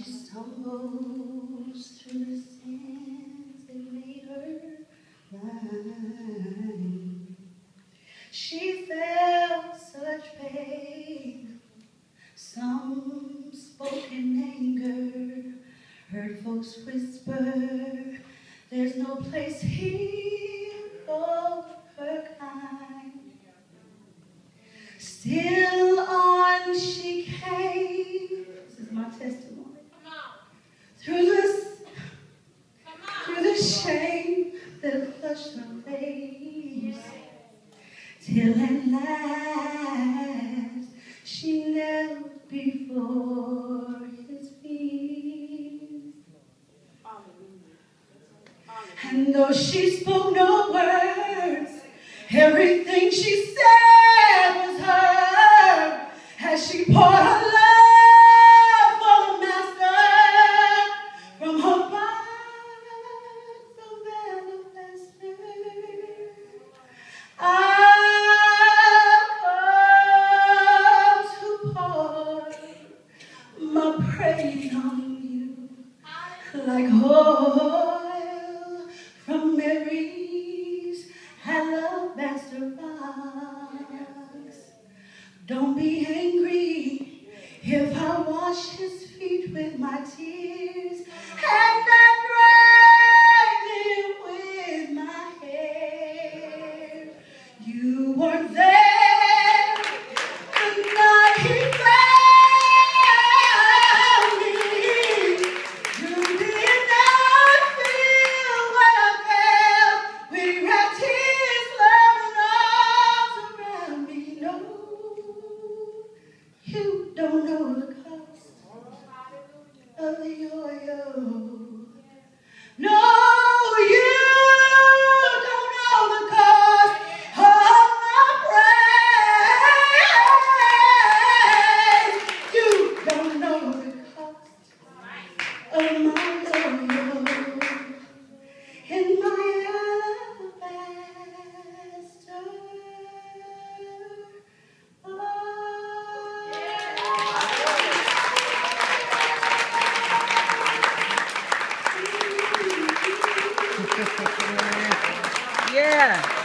she stumbles through the sins that made her blind. She felt such pain, some spoken anger, heard folks whisper, there's no place here for her kind. Still on she came, this is my testimony, through the shame that flushed her face, till at last she knelt before his feet. And though she spoke no words, everything she said was heard as she poured her love for the Master from her box of alabaster. I've come to pour my praise on you like oil from Mary's alabaster box. Don't be angry if I wash his feet with my tears and I dry them with my hair. You weren't there the night he found me. You did not feel what I felt when he wrapped his loving arms around me. No, you don't know the cost of the oil. No, you don't know the cost of my praise. You don't know the cost of my oil in my alabaster. Yeah.